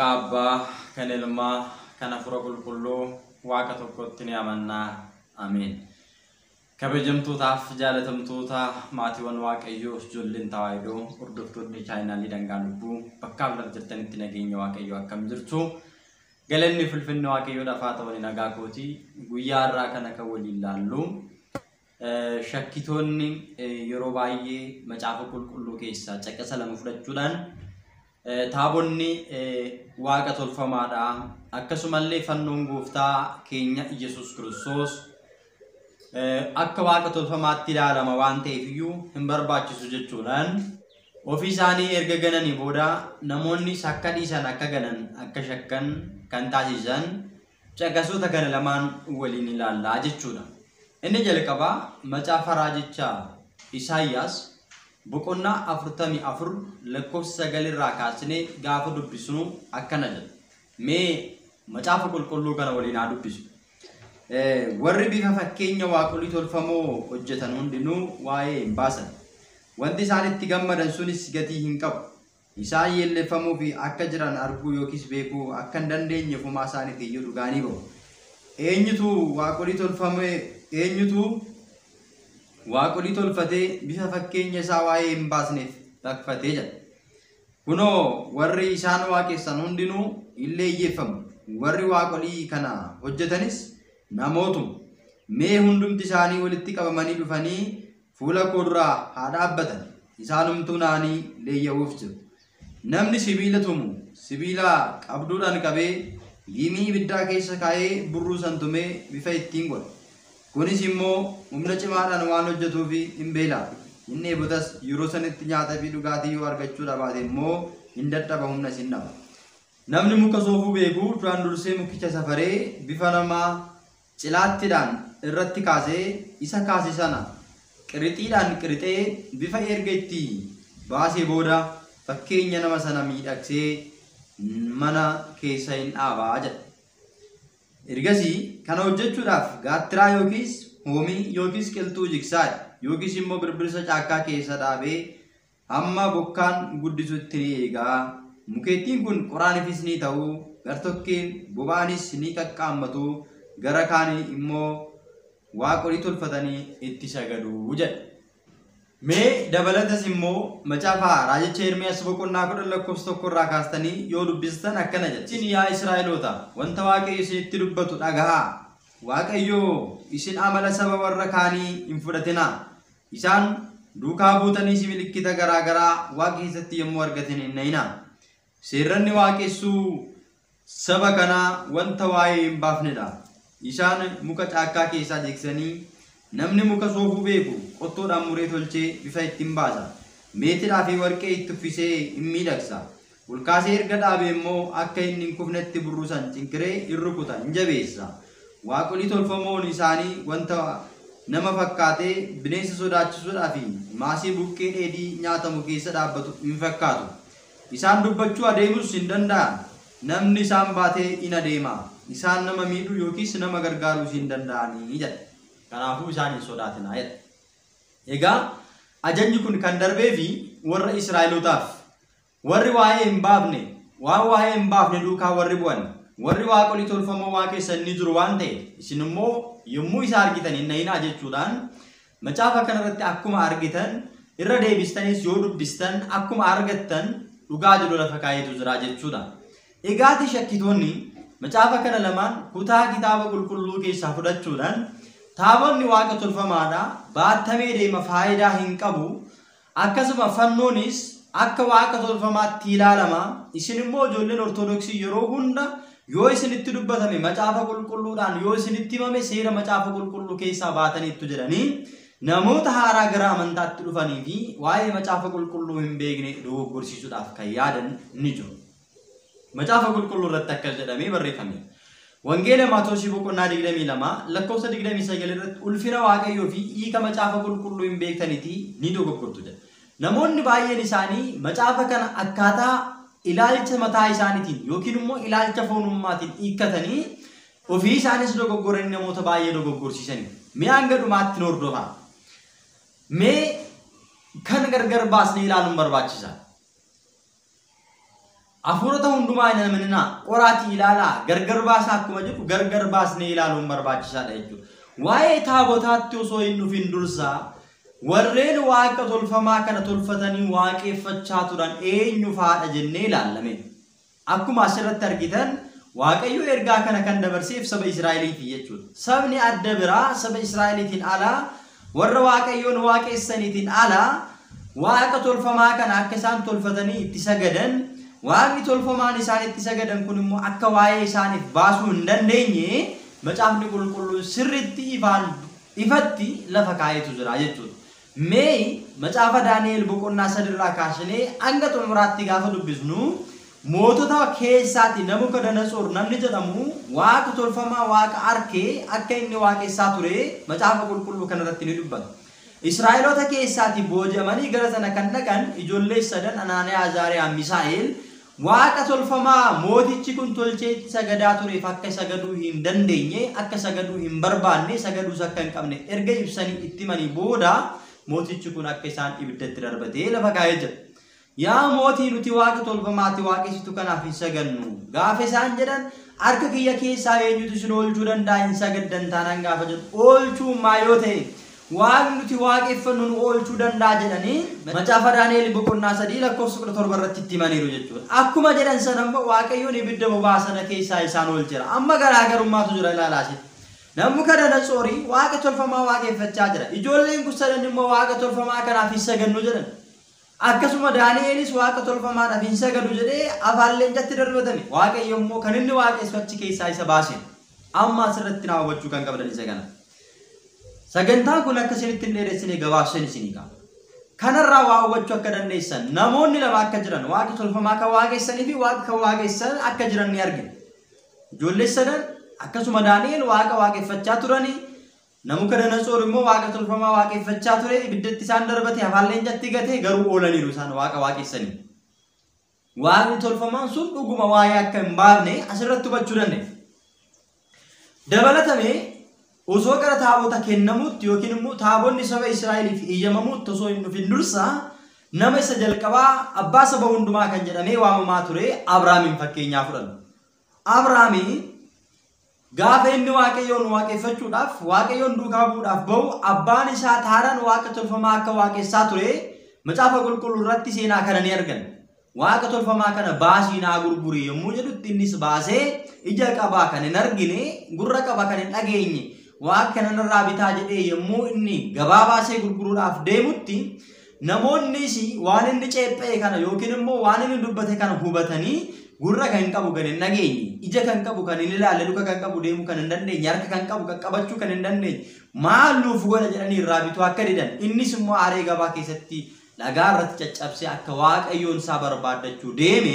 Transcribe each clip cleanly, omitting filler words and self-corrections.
Makaba kan ilma kana fura qulqulluu waaqa tokkotti ni amanna. Amin. Kabajamtootaaf jaalatamtoota maatiiwwan waaqayyoo ijoolleen tawaayidoo hordoftoonni chaayinaalii dangaa lubbuu bakka biraa jirtanitti nageenya waaqayyoo akkam jirtu. Galanni filfinni waaqayyoo dhafaa ta'anii nagaa kooti guyyaa irraa kana kan waliin laallu. Shakkitoonni yeroo baay'ee macaafa qulqulluu keessaa caqasa lama fudhachuudhaan taabonni waaqa tolfamaadha. Akkasumallee fannoon gooftaa keenya Yesuus Kiristoos akka waaqa tolfamaatti ilaalama waan ta'eef iyyuu hin barbaachisu jechuudhaan ofii isaanii erga gananii booda namoonni akka dhiisan akka ganan akka shakkan kan taasisan caqasoota kana lamaan waliin ilaallaa jechuudha. Inni jalqabaa macaafa raajichaa Isaayyaas boqonnaa 44 lakkoofsa 9 irraa kaasnee gaafa dubbisnu akkana jedha. Mee macaafa qulqulluu kana waliin haa dubbisu. Warri bifa fakkeenya waaqolii tolfamoo hojjetan hundinuu waa'ee hin baasan. Wanti isaan itti gammadan sunis gatii hin qabu. Isaan yeelleffamuu fi akka jiran arguu yookiis beekuu akka hin dandeenye fumaa isaaniif iyyuu dhugaanii ba'u. Eenyutu waaqolii tolfame eenyutu waaqolii tolfatee bifa fakkeenya isaa waa'ee hin baasneef taqfatee jira. Kunoo warri isaan waaqessan hundinuu illee hiyyeeffamu. Warri waaqolii kana hojjetanis namootuma. Mee hundumti isaanii walitti qabamanii dhufanii fuula koo duraa haa dhaabbatan. Isaanumtuu naanii leeyya'uuf jiru. Namni sibiila tumu sibiila qabduudhaan qabee gimii ibiddaa keessa kaa'ee burruu san tumee bifa ittiin godha. Kunis immoo humna cimaadhaan waan hojjetuuf hin beelaa. Inni eebotas yeroo sanitti nyaataa fi dhugaatii yoo argachuu dhabaate immoo hin dadhaba humnas hin dhaba. Namni muka soofuu beeku duraan dursee mukicha safaree bifa namaa cilaattiidhaan irratti kaasee isa kaase sana qirixiidhaan qirixee bifa erga itti baasee booda fakkeenya nama sana miidhagsee mana keessa hin dhaabaa jedha. Ergasii kana hojjechuudhaaf gaattiraa yookiis hoomii yookiis qilxuu jigsaadha yookiis immoo birbirsa caakkaa keessa dhaabee hamma bokkaan guddisutti ni eegaa. Mukeettiin kun qoraaniifis ni ta'u, gartokkeen boba'anis ni qaqqaammatu, gara kaanii immoo waaqolii tolfatanii itti sagadu jedha. Mee dabalatas immoo macaafa raajicha Ermiyaas boqonnaa 10 lakkoofsa 1 irraa kaastanii yoo dubbistan akkana jedha. Isin yaa Israa'eloota wanta Waaqayyo isinitti dubbatu dhagahaa. Waaqayyo isin amala saba warra kaanii hin fudhatinaa. Isaan duukaa buutanii si milikkita garaa garaa waaqa keessatti yommuu argatan hin nayinaa. Seerranni waaqessuu saba kanaa wanta waa'ee hin baafnedha. Isaan muka caakkaa keessaa jigsanii namni muka soofuu beeku qottoodhaan muree tolchee bifa ittiin baasa. Meetiidhaa fi warqee itti uffisee hin miidhagsa. Olkaasee erga dhaabee immoo akka inni hin kufnetti burruusan cinqiree hin rukuta hin jabeessa. Waaqolii tolfamoon isaanii wanta nama fakkaatee bineensa sodaachisuudhaa fi maasii buqqee dheedii nyaatamu keessa dhaabbatu hin fakkaatu. Isaan dubbachuu adeemus hin danda'an. Namni isaan baatee in adeema. Isaan nama miidhuu yookiis nama gargaaruus hin danda'anii jedha. Kanaafuu isaan hin sodaatinaa jedha. Egaa ajajni kun kan darbee fi warra Israa'elootaaf warri waa'ee hin baafne waan waa'ee hin baafne duukaa warri bu'an warri waaqolii tolfamoo waaqessan ni jiru waan ta'e isin immoo yommuu isa argitan hin nayinaa jechuudhaan macaafa kanarratti akkuma argitan irra deebistanis yoo dubbistan akkuma argattan dhugaa jiru lafa kaayetu jira jechuudha. Egaati shakkitoonni macaafa kana lamaan kutaa kitaaba qulqulluu keessaa fudhachuudhaan taabonni waaqa tolfamaadha baattamee deema faayidaa hin qabu. Akkasuma fannoonis akka waaqa tolfamaatti ilaalama. Isin immoo ijoolleen ortodoksii yeroo hunda yoo isinitti dubbatame macaafa qulqulluudhaan yoo isinitti himame seera macaafa qulqulluu keessaa baataniitu jedhanii namoota haaraa gara amantaatti dhufanii fi waa'ee macaafa qulqulluu hin beekne dogoggorsiisuudhaaf kan yaadan ni jiru. Macaafa qulqulluu irratti akkas jedhamee barreeffame. Wangeela Maatewos boqonnaa 22 lakkoofsa 29 irratti ulfina waaqayyoo fi hiika macaafa qulqulluu hin beektanitti ni dogoggortu jedha. Namoonni baay'een isaanii macaafa kana akkaataa ilaalcha mataa isaaniitiin yookiin immoo ilaalcha foonummaatiin hiikkatanii ofii isaanis dogoggoranii namoota baay'ee dogoggorsiisanii. Mee hanga dhumaatti hordofaa. Mee kan gargar baasnee ilaaluun barbaachisa. Afuurota hundumaa hin amanina qoraatii ilaalaa gargar baasaa akkuma jedhu gargar baasnee ilaaluun barbaachisaadha jechuudha. Waa'ee taabotaatti osoo hin dhufin dursaa warreen waaqa tolfamaa kana tolfatanii waaqeffachaa turan eenyu faadha jennee ilaallame. Akkuma asirratti argitan Waaqayyo ergaa kana kan dabarseef saba Israa'eliiti jechuudha. Sabni adda biraa saba Israa'eliitiin alaa warra Waaqayyoon waaqessaniitiin alaa waaqa tolfamaa kana akka isaan tolfatanii itti sagadan waaqni tolfamaan isaan itti sagadan kun immoo akka waa'ee isaaniif baasuu hin dandeenye macaafni qulqulluun sirriitti ifatti lafa kaa'etu jira jechuudha. Mee macaafa Daani'el boqonnaa 3 irraa kaasnee hanga xumuraatti gaafa dubbisnu mootota keessaatti Nabukadnezar namni jedhamu waaqa tolfamaa waaqa arkee akka inni waaqessaa ture macaafa qulqulluu kanarratti ni dubbata. Israa'eloota keessaatti booji'amanii gara sana kan dhaqan ijoollee sadan Anaaniyaa, Azaariyaa, Misaa'el waaqa tolfamaa mootichi kun tolchee sagadaa tureef akka sagaduu hin dandeenye akka sagaduu hin barbaanne sagaduus akka hin qabne erga ibsanii itti manii booda mootichi kun akka isaan ibiddatti darbatee lafa kaa'ee jira. Yaa mootii nuti waaqa tolfamaatti waaqessitu kanaaf hin sagannu gaafa isaan jedhan harka kiyya keessaa eenyutu isin oolchuu danda'a hin sagaddan taanaan gaafa jedhu oolchuu maayoo ta'e waaqni nuti waaqeffannu nu oolchuu danda'a jedhanii macaafa Daani'el boqonnaa 3 lakkoofsa 17 irratti itti himaniiru jechuudha. Akkuma jedhan sana immoo Waaqayyoon ibidda boba'aa sana keessaa isaan oolcheera. Amma garaagarummaatu jira ilaalaasi. Nabukadnezar waaqa tolfamaa waaqeffachaa jira. Ijoolleen kun sadan immoo waaqa tolfamaa kanaaf hin sagannu jedhan. Akkasuma Daani'elis waaqa tolfamaadhaaf hin sagadu jedhee afaan leencatti darbatame. Waaqayyo immoo kan inni waaqeffachi keessaa isa baase. Amma asirratti na hubachuu kan qabdan isa kana. Sagantaan kun akka isinitti hin dheeressine gabaabseen isinii qaba. Kanarraa waa hubachuu akka dandeessan namoonni lama akka jiran waaqa tolfamaa kan waaqessanii fi waaqa kan waaqessan akka jiran ni argina. Ijoollee sadan akkasuma Daani'el waaqa waaqeffachaa turanii Nabukadnezar immoo waaqa tolfamaa waaqeffachaa ture ibiddatti isaan darbate afaan leencatti gatee garuu oolaniiru isaan waaqa waaqessanii. Waaqni tolfamaan sun dhuguma waa'ee akka hin baafne asirratti hubachuu dandeenya. Dabalatamee osoo gara taabota kennamuutti yookiin immoo taabonni saba Israa'eliif eeyyamamuutti osoo hin dhufin dursa nama isa jalqabaa abbaa saba hundumaa kan jedhamee waamamaa ture Abrahaamin fakkeenyaa fudhanna. Abrahaamii gaafa inni Waaqayyoon waaqeffachuudhaaf Waaqayyoon duukaa bu'uudhaaf bahu abbaan isaa Taaraan waaqa tolfamaa akka waaqessaa ture macaafa qulqulluu irratti seenaa kana ni argan. Waaqa tolfamaa kana baasii naa gurguri yommuu jedhutti innis baasee ija qabaa kan hin argine gurra qaba kan hin dhageenye waaqa kanarraa bitaa jedhee yommuu inni gabaa baasee gurguruudhaaf deemutti namoonnis waan inni ceephee kana yookiin immoo waan inni dubbate kana hubatanii gurra kan qabu kan hin dhageenye ija kan qabu kan hin ilaalle luka kan qabu deemuu kan hin dandeenye harka kan qabu kan qabachuu kan hin dandeenye maaluuf godha jedhanii irraa bituu akka didan innis immoo aaree gabaa keessatti dhagaa irratti caccabsee akka Waaqayyoon isaa barbaaddachuu deeme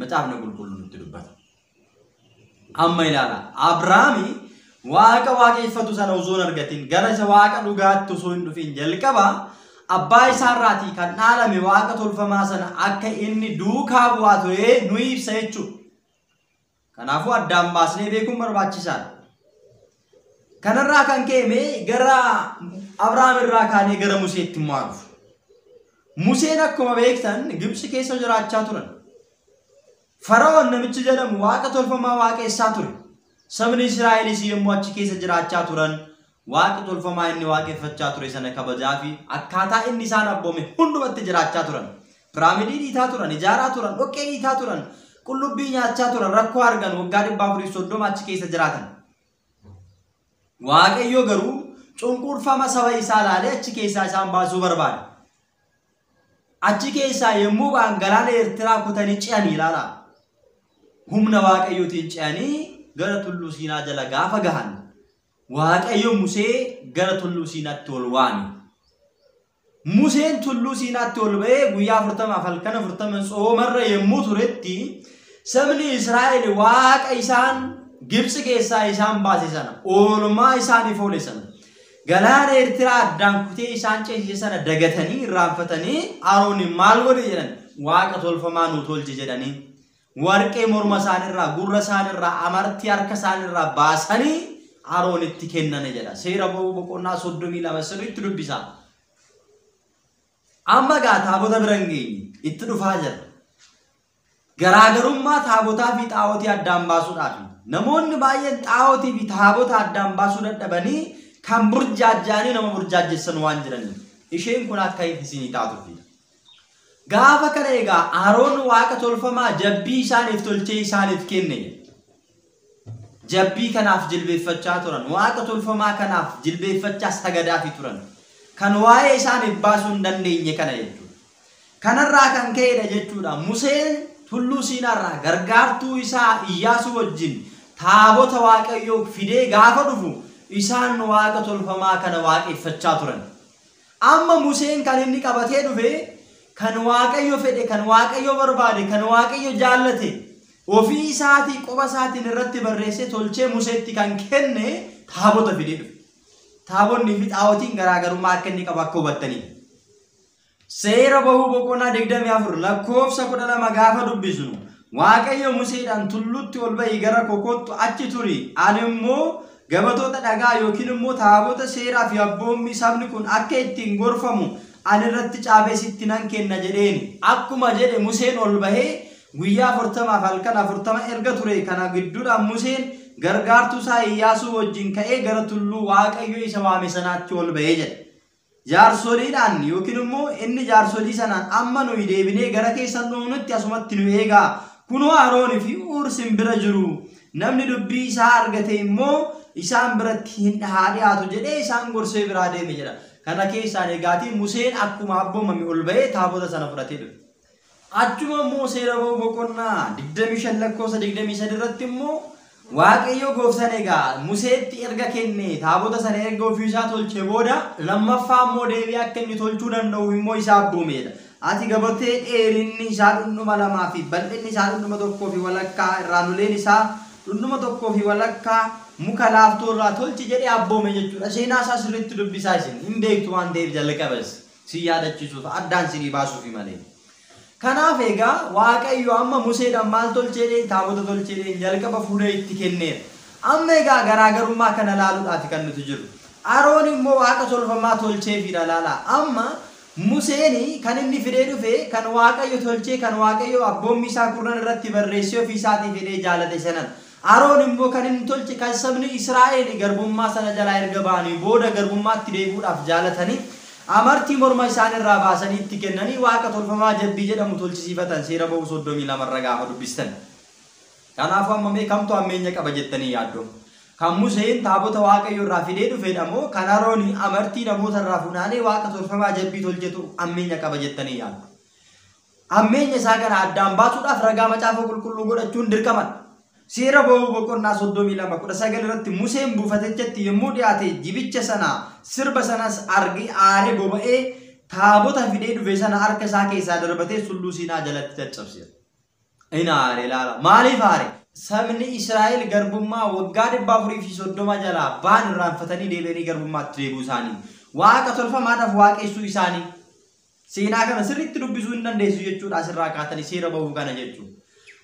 macaafni qulqulluun nutti dubbata. Amma ilaala Abrahaami waaqa waaqeffatu sana osoo hin argatin gara isa waaqa dhugaatti osoo hin dhufin jalqaba abbaa isaarraatii kan dhaalame waaqa tolfamaa sana akka inni duukaa bu'aa ture nu ibsa jechuudha. Kanaafuu addaan baasnee beekuun barbaachisaadha. Kanarraa kan ka'e gara Abrahaam irraa kaanee gara Museetti immoo dhufu. Museen akkuma beektan Gibxi keessa jiraachaa turan. Fara'oon namichi jedhamu waaqa tolfamaa waaqessaa ture. Sabni Israa'elis yommuu achi keessa jiraachaa turan waaqa tolfamaa inni waaqeffachaa ture sana kabajaa fi akkaataa inni isaan abboome hundumatti jiraachaa turan. Piraamidii dhiitaa turan, ijaaraa turan, dhoqqee dhiitaa turan, qullubbii nyaachaa turan, rakkoo argan waggaa 430 achi keessa jiraatan. Waaqayyo garuu cunqurfama saba isaa ilaalee achi keessaa isaan baasuu barbaade. Achi keessaa yommuu ba'an galaana Eertiraa kutanii ce'anii ilaala. Humna Waaqayyootiin ce'anii gara tulluu Siinaa jala gaafa gahan Waaqayyo Musee gara tulluu Siinaatti ol waame. Museen tulluu Siinaatti ol ba'ee guyyaa 40 halkan 40 soomarra yommuu turetti sabni Israa'el waaqa isaan Gibxi keessaa isaan baase sana oolmaa isaaniif oole sana galaana Eertiraa addaan kutee isaan ceesise sana dagatanii irraanfatanii Aroon maal godhe jedhan waaqa tolfamaa nu tolche jedhanii warqee morma isaanirraa gurra isaanirraa amartii harka isaanirraa baasanii Aroonitti kennane jedha. Seera boqonnaa 32 sirriitti dubbisa. Amma gaa taabota bira hin geenye itti dhufaa jira. garaagarummaa taabotaa fi xaa'otii addaan baasuudhaaf namoonni baay'een xaa'otii fi taabota addaan baasuu dadhabanii kan burjaajjaanii nama burjaajjessan waan jiraniif isheen kun akka isinii taatuuf gaafa kana egaa Aroon waaqa tolfamaa jabbii isaaniif tolchee isaaniif kenne jabbii kanaaf jilbeeffachaa turan waaqa tolfamaa kanaaf jilbeeffachaa sagadaa fi turan kan waa'ee isaaniif baasuu hin dandeenye kana jechuudha. Kanarraa kan ka'edha jechuudha. Museen tulluu Siinaarraa gargaartuu isaa Iyyaasuu wajjin taabota waaqayyoo fidee gaafa dhufu isaan waaqa tolfamaa kana waaqeffachaa turan. Amma Museen kan inni qabatee dhufe kan waaqayyo fedhe kan waaqayyo barbaade kan waaqayyo jaallate ofii isaatii qoba isaatiin irratti barreessee tolchee Museetti kan kenne taabota fidee dhufe. Taabonni fi xaa'otiin garaagarummaa akka inni qabu akka hubattanii. Seera bahuu boqonnaa 24 lakkoofsa 12 gaafa dubbisnu waaqayyo Museedhaan tulluutti ol ba'ii gara kokottu achi turi ani immoo gabatoota dhagaa yookiin immoo taabota seeraa fi abboommii sabni kun akka ittiin gorfamu ani irratti caabee sitti nan kenna jedheeni. Akkuma jedhe Museen ol bahee guyyaa 40 fi halkan 40 erga ture kana gidduudhaan Museen gargaartuu isaa Iyyaasuu wajjin ka'ee gara tulluu waaqayyo isa waame sanaatti ol bahee jedhe. Jaarsoliidhaan yookiin immoo inni jaarsolii sanaan amma nuyi deebinee gara keessan dhufnutti asumatti nu eegaa kunoo Aroonii fi Huur bira jiru namni dubbii isaa argate immoo isaan biratti hin dhiyaatu jedhee isaan gorsee biraa deeme jedha. Kana keessaan eegaatiin Museen akkuma abboomame ol bahee taabota sana fudhatee dhufe. Achuma immoo seera bahuu boqonnaa 25 lakkoofsa 23 irratti immoo waaqayyo gooftaan egaa Museetti erga kenne taabota sana erga ofii isaa tolchee booda lammaffaa immoo deebi'ee akka inni tolchuu danda'u immoo isaa abboomeedha. Ati gabatee dheerinni isaa 2 fi bal'inni isaa 1.5 irraanuleen isaa 1.5 muka laaftoo irraa tolchi jedhee abboome jechuudha. Seenaa isaa sirriitti dubbisaa isin hin beektu waan ta'eef jalqabas si yaadachiisuuf addaan si baasuuf malee. Kanaaf egaa waaqayyo amma Museedhaan maal tolchee taabota tolchee jalqaba fuudhee itti kenneera. Amma egaa garaagarummaa kana ilaaluudhaaf kan nuti jiru. Aroon immoo waaqa tolfamaa tolchee fi ilaala. Amma Museen kan inni fidee dhufe kan waaqayyo tolchee kan waaqayyo abboommii isaa kurnan irratti barreessee ofii isaatii fidee jaalate sanan. Aroon immoo kan inni tolche kan sabni Israa'el garbummaa sana jalaa erga ba'anii booda garbummaatti deebi'uudhaaf jaalatanii amartii morma isaanirraa baasanii itti kennanii waaqa tolfamaa jabbii jedhamu tolchisiifatan seera bahuu 32 irra gaafa dubbistan. Kanaafuu amma mee kamtu ammeenya qaba jettanii yaaddu. Kan Museen taabota waaqayyo irraa fidee dhufedha moo kan Aroon amartii namoota irraa funaanee waaqa tolfamaa jabbii tolchetu ammeenya qaba jettanii yaaddu. Ammeenya isaa kana addaan baasuudhaaf ragaa macaafa qulqulluu godhachuun dirqama. Seera bahuu boqonnaa 32:19 irratti Museen buufatechetti yommuu dhiyaate jibicha sana sirba sanas argi aaree boba'ee taabota fidee dhufe sana harka isaa keessaa darbatee tulluu Siinaa jalatti caccabseera. Inni aaree ilaala. Maaliif aare? Sabni Israa'el garbummaa waggaa 430 jalaa baan irraanfatanii deebi'anii garbummaatti deebi'uu isaanii waaqa tolfamaadhaaf waaqessuu isaanii seenaa kana sirriitti dubbisuu hin dandeessu jechuudha. Asirraa kaatanii seera bahuu kana jechuudha.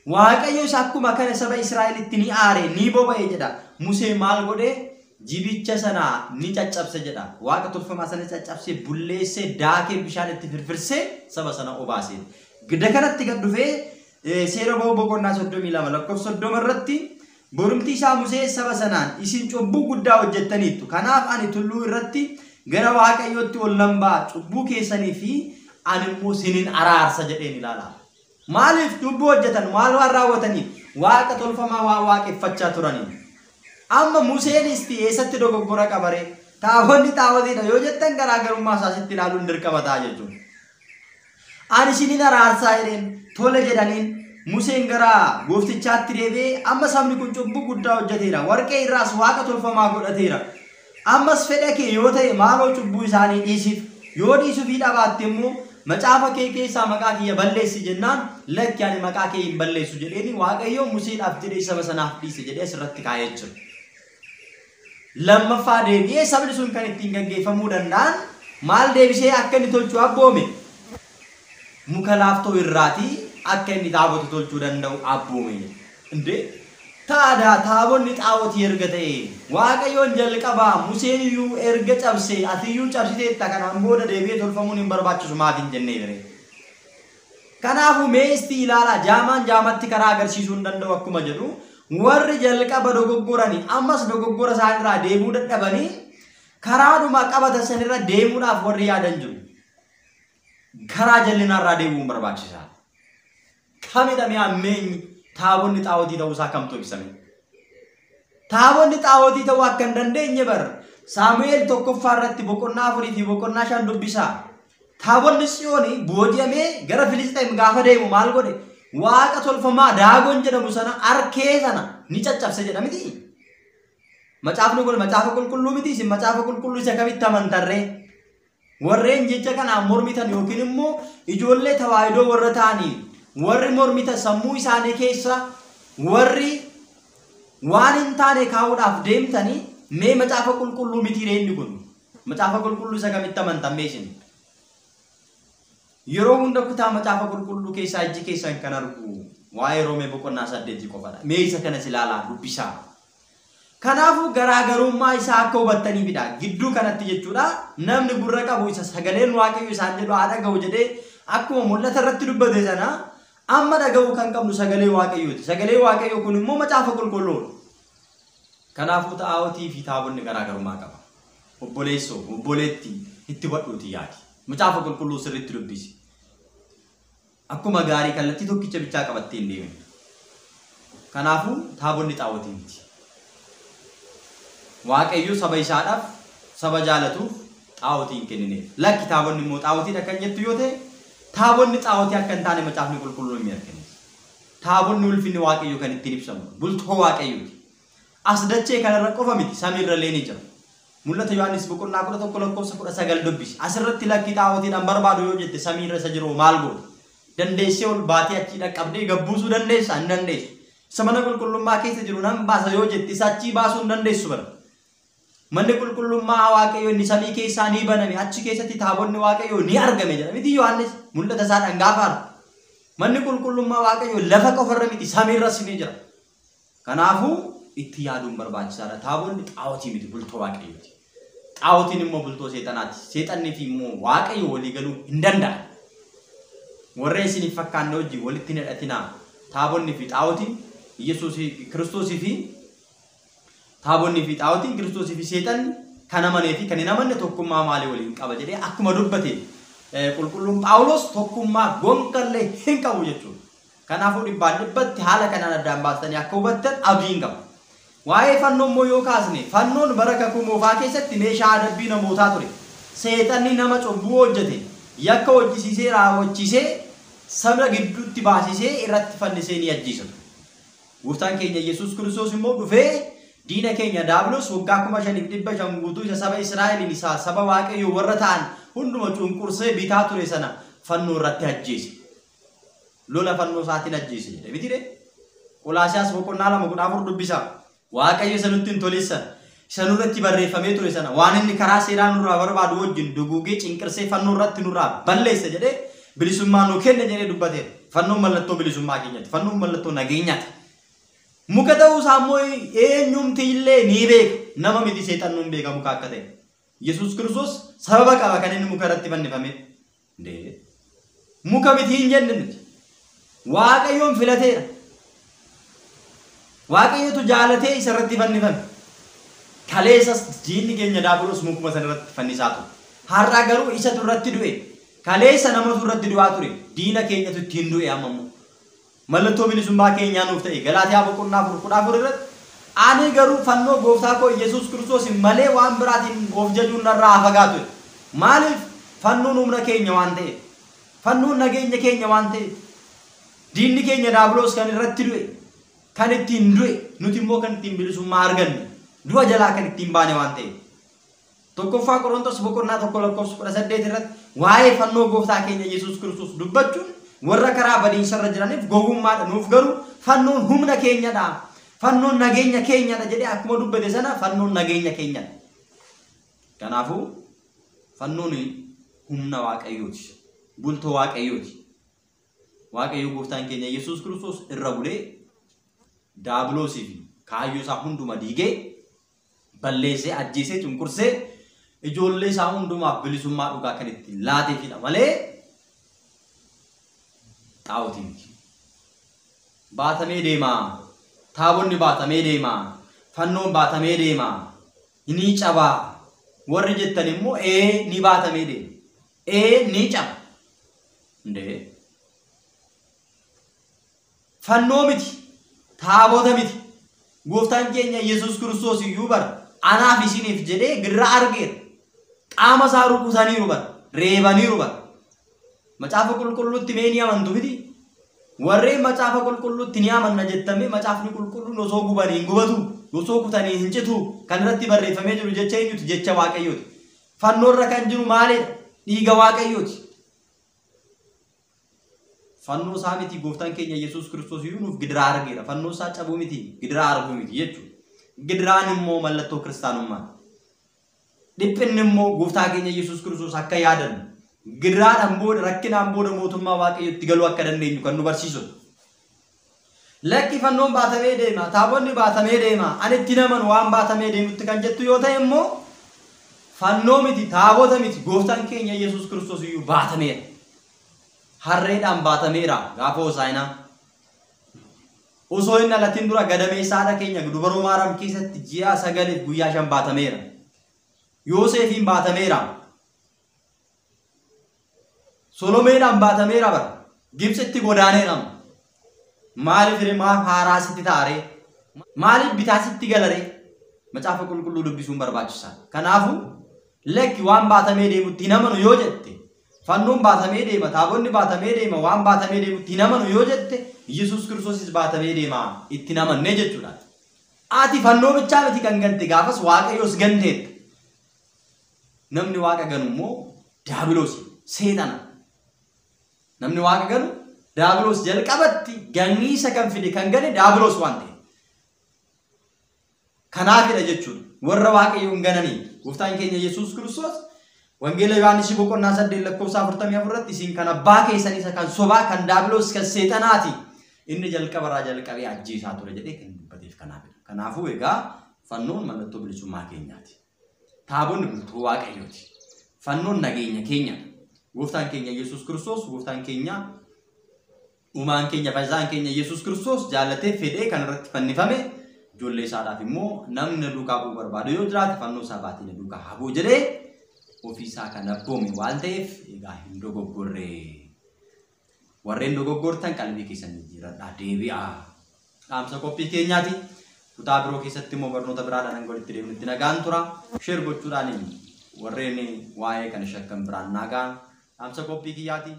Waaqayyo akkuma kana saba Israa'elitti ni aare ni boba'e jedha. Musee maal godhe? Jibicha sana ni caccabse jedha. Waaqa tolfamaa sana caccabsee bulleessee daakee bishaan itti firfirsee saba sana obaase. Gidda kanatti gad dhufee seera bahuu boqonnaa 32 lakkoofsa 30 irratti borumtii isaa Musee saba sanaan isin cubbuu guddaa hojjettaniittu. Kanaaf ani tulluu irratti gara waaqayyootti ol nan ba'a cubbuu keessanii fi ani immoo isinin araarsa jedheen ilaala. Maaliif cubbuu hojjetan maal waan raawwataniif waaqa tolfamaa waan waaqeffachaa turaniif. Amma Museenis eessatti dogoggora qabare taabonni taabotidha yoo jettan garaagarummaa isaasitti ilaaluun dirqama jechuudha. Ani isinin araarsaa jedheen tole jedhaniin Museen gara gooftichaatti deebi'ee amma sabni kun cubbuu guddaa hojjeteera warqee irraas waaqa tolfamaa godhateera. Ammas fedha kee yoo ta'e maaloo cubbuu isaanii dhiisiif yoo dhiisuufii dhabaatte immoo macaafa kee keessaa maqaa kiyya balleessi jennaan lakki ani maqaa kee hin balleessu jedheeni waaqayyo Museedhaaf jedhee saba sanaaf dhiise jedhee asirratti kaa'ee jira. Lammaffaa deebi'ee sabni sun kan ittiin gaggeeffamuu danda'an maal deebisee akka inni tolchuu abboome muka laaftoo irraatii akka inni taabota tolchuu danda'u abboome. Indee taada taabonni xaawoti erga ta'e waaqayyoon jalqabaa Museen iyyuu erga cabse ati iyyuu cabsiteetta kanaan booda deebi'ee tolfamuun hin barbaachisu maaf hin jennee bire. Kanaafu meestii ilaala jaamaan jaamatti karaa agarsiisuu hin danda'u akkuma jedhu warri jalqaba dogoggoranii ammas dogoggora isaanirraa deemuu dadhabanii karaadhuma qabata sanirra deemuudhaaf warri yaadan jiru. Karaa jallinarraa deemuun barbaachisaa. Kamidha mee ammeenyi taabonni xaawwatii ta'uu isaa kamtu ibsame. Taabonni xaawwatii ta'uu akka hin dandeenye bar Saamu'eel tokkoffaa irratti boqonnaa 4 fi boqonnaa 5 dubbisaa. Taabonni Tsiyoonii booji'amee gara Filisxeem gaafa deemu maal godhe? Waaqa tolfamaa Daagon jedhamu sana arkee sana ni caccabse jedha miti. Macaafni kun macaafa qulqulluu miti. Isin macaafa qulqulluu isa kamitti amantarree? Warreen jecha kanaan mormitan yookiin immoo ijoollee tawaahidoo warra ta'anii warri mormitan sammuu isaanii keessa warri waan hin taane kaa'uudhaaf deemtanii mee macaafa qulqulluu miti reenni kun macaafa qulqulluu isa kamitti amantan meeshin yeroo hunda kutaa macaafa qulqulluu keessaa ijji keessan kan argu waa'ee Roomee boqonnaa 8 qofadha. Mee isa kanas ilaalaa dubbisaa. Kanaafu garaagarummaa isaa akka hubattaniifidha. Gidduu kanatti jechuudha namni gurra qabu isa sagaleen waaqayyo isaan jedhu haa dhaga'u jedhee akkuma mul'ata irratti dubbate sana amma dhaga'uu kan qabnu sagalee waaqayyooti. Sagalee waaqayyoo kun immoo macaafa qulqulluudha. Kanaafuu xaawwatii fi taabonni garaagarummaa qaba. Obboleessoo obboleetti itti badhuuti yaadi. Macaafa qulqulluu sirriitti dubbisi. Akkuma gaarii kallattii tokkicha bichaa qabattee hin deemin. Kanaafuu taabonni xaawwatii miti. Waaqayyo saba isaadhaaf saba jaalatuuf xaawwatii hin kennineef. Lakki taabonni immoo xaawwatiidha kan jettu yoo ta'e taabonni xaawwatii akka hin taane macaafni qulqulluun hin mirkaneessa. Taabonni ulfinni waaqayyo kan ittiin ibsamu bultoo waaqayyooti. As dachee kanarra qofa miti samiirra illee ni jira. Mul'ata Yohaannis boqonnaa 11 lakkoofsa 19 dubbisi. Asirratti lakki xaawwatiidhaan barbaadu yoo jette samiirra isa jiru maal goota? Dandeessee ol baatee achii dhaqqabdee gabbuusuu dandeessaa hin dandeessu. Isa mana qulqullummaa keessa jiru nan baasa yoo jette isa achii baasuu hin dandeessu bara. Manni qulqullummaa waaqayyo inni samii keessaa ni baname achi keessatti taabonni waaqayyo ni argame jedha miti Yohaannis mul'ata isaa dhangaafaadha. Manni qulqullummaa waaqayyo lafa qofarra miti samiirras ni jira. Kanaafuu itti yaaduun barbaachisaadha. Taabonni xaawwatii miti bultoo waaqayyooti. Xaawwatiin immoo bultoo seexanaati. Seexannii fi immoo waaqayyo walii galuu hin danda'a. Warreen isiniif fakkaanne wajjin walitti hidhatinaa taabonni fi xaawwatiin Yesuus Kiristoosii fi taabonni fi xaawwatiin Kiristoosii fi seexanni kan amanee fi kan hin amanne tokkummaa maalii waliin qaba jedhee akkuma dubbate qulqulluun Phaawulos tokkummaa gonkallee hin qabu jechuudha. Kanaafuu dhibbaan dhibbatti haala kanaan addaan baastanii akka hubattan abdiin qaba. Waa'ee fannoo immoo yoo kaasne fannoon bara kakuu moofaa keessatti meeshaa adabbii namootaa ture. Seexanni nama cubbuu hojjete yakka hojjisiisee raawwachiisee sabra gidduutti baasisee irratti fannisee ni ajjeesa. Gooftaan keenya Yesuus Kiristoos immoo dhufee diina keenya Daabiloos waggaa 5,500 guutuu isa saba Israa'eliin isaa saba waaqayyoo warra ta'an hunduma cunqursee bitaa ture sana fannoo irratti ajjeese. Lola fannoo isaatiin ajjeese jedhe miti dee. Qolaasiyaas boqonnaa 2:14 dubbisa. Waaqayyo isa nutti hin toleessan isa nurratti barreeffamee ture sana waan inni karaa seeraan nurraa barbaadu wajjin duguugee cinqirsee fannoo irratti nurraa balleessa jedhee bilisummaa nu kenne jedhee dubbateera. Fannoon mallattoo bilisummaa keenyaati. Fannoon mallattoo nageenyaati. Muka ta'uu isaa immoo eenyumti illee ni beeka. Nama miti seexan nuun beeka muka akka ta'e. Yesuus Kiristoos sababa qaba kan inni muka irratti fannifame. Muka miti hin jenne nuti. Waaqayyoon filateera. Waaqayyotu jaalatee isa irratti fannifame. Kaleessas diinni keenya Daabiloos mukuma sana irratti fannisaa ture. Har'a garuu isatu irratti du'e. Kaleessa namatu irratti du'aa ture. Diina keenyatu ittiin du'e ammoo. Mallattoo bilisummaa keenyaa nuuf ta'e Galaatiyaa boqonnaa 4:14 irratti ani garuu fannoo gooftaa koo Yesuus Kiristoos malee waan biraatiin of jajuun narraa fagaatu. Maaliif fannoon humna keenya waan ta'eef fannoon nageenya keenya waan ta'eef diinni keenya Daabiloos kan irratti du'e kan ittiin du'e nuti immoo kan ittiin bilisummaa arganne du'a jalaa kan ittiin baane waan ta'eef. Tokkoffaa Qorontos boqonnaa 1:18 irratti waa'ee fannoo gooftaa keenya Yesuus Kiristoos dubbachuun warra karaa badiinsa irra jiraniif gowwummaadha. Nuuf garuu fannoon humna keenyadha. Fannoon nageenya keenyadha jedhee akkuma dubbate sana fannoon nageenya keenyadha. Kanaafuu fannoon humna waaqayyooti. Bultoo waaqayyooti. Waaqayyo gooftaan keenya Yesuus Kiristoos irra bulee Daabiloosii fi kaayyoo isaa hunduma diigee balleessee ajjeesee cunqursee ijoollee isaa hundumaaf bilisummaa dhugaa kan ittiin laateefidha malee xaa'otii miti. Baatamee deemaa. Taabonni baatamee deemaa. Fannoon baatamee deemaa. Ni cabaa. Warri jettan immoo ni baatamee deema. Ni caba. Ndee. Fannoo miti. Taabota miti. Gooftaan keenya Yesuus Kiristoos iyyuu bara anaaf isiniif jedhee girra argeera. Qaama isaa rukutaniiru bara. Reebaniiru bara. Macaafa qulqulluutti mee ni amantu miti. Warreen macaafa qulqulluutti ni amanna jettame macaafni qulqulluun osoo gubanii hin gubatu, osoo kutanii hin citu, kan irratti barreeffamee jiru jecha eenyuti? Jecha Waaqayyooti. Fannoorra kan jiru maalidha? Dhiiga Waaqayyooti. Fannoo isaa miti gooftaan keenya Yesuus Kiristoos iyyuu nuuf gidiraa argeera. Fannoo isaa cabuu miti, gidiraa arguu miti jechuudha. Gidiraan immoo mallattoo kiristaanummaa. Dhiphinni immoo gooftaa keenya Yesuus Kiristoos akka yaadannu gidiraadhaan booda rakkinaan booda mootummaa Waaqayyootti galuu akka dandeenyu kan nu barsiisudha. Lakki fannoon baatamee deema, taabonni baatamee deema, ani itti naman waan baatamee deemutti kan jettu yoo ta'e immoo fannoo miti, taabota miti, gooftaan keenya Yesuus Kiristoos iyyuu baatameera. Harreedhaan baatameera gaafa Hosaa'inaa. Osoo hin dhalatin dura gadameessaadha keenya dubaroo Maariyaam keessatti ji'a 9 guyyaa 5 baatameera. Yoosefiin baatameera. Solomeedhaan baatameera bara. Gibxitti godaaneera. Maaliif maaf haaraasitti taaree? Maaliif bitaasitti galaree? Macaafa qulqulluu dubbisuun barbaachisaadha. Kanaafuu lakki waan baatamee deemutti hin amanu yoo jette, fannoon baatamee deema, taabonni baatamee deema, waan baatamee deemutti hin amanu yoo jette, Yesuus Kiristoosis baatamee deema itti namannee jechuudha. Ati fannoo bichaa miti kan gante gaafas Waaqayyoos ganteetta. Namni Waaqa ganu immoo diiyaabiloos, seexana. Namni Waaqa ganu diiyaabiloos jalqabatti ganniisa kan fide kan gane diiyaabiloos waan ta'e. Kanaafidha jechuudha. Warra Waaqayyoon gananii gooftaan keenya Yesuus Kiristoos Wangeela Yohaannis boqonnaa 8 lakkoofsa 44 irratti isin kan abbaa keessanii isa kan sobaa kan diiyaabiloos kan seexanaati. Inni jalqabarraa jalqabee ajjeesaa ture jedhee kan dubbateef kanaafidha. Kanaafuu egaa fannoon mallattoo bilisummaa keenyaati. Taabonni bultuu Waaqayyooti. Fannoon nageenya keenya. Gooftaan keenya Yesuus Kiristoos, gooftaan keenya uumaan keenya fayyisaan keenya Yesuus Kiristoos jaallatee fedhee kan irratti fannifame ijoollee isaadhaaf immoo namni duukaa bu'uu barbaadu yoo jiraate fannoo isaa baatee duukaa haa bu'u jedhee ofii isaa kan abboome waan ta'eef egaa hin dogoggorre. Warreen dogoggortan qalbii keessanii jiraadhaa deebi'aa. Dhaamsa qophii keenyaati. Kutaa biroo keessatti immoo barnoota biraadhaan walitti deemnutti nagaan tura. Sheer gochuudhaan warreen waa'ee kan shakkan biraan nagaan dhaamsa qophii kiyyaati.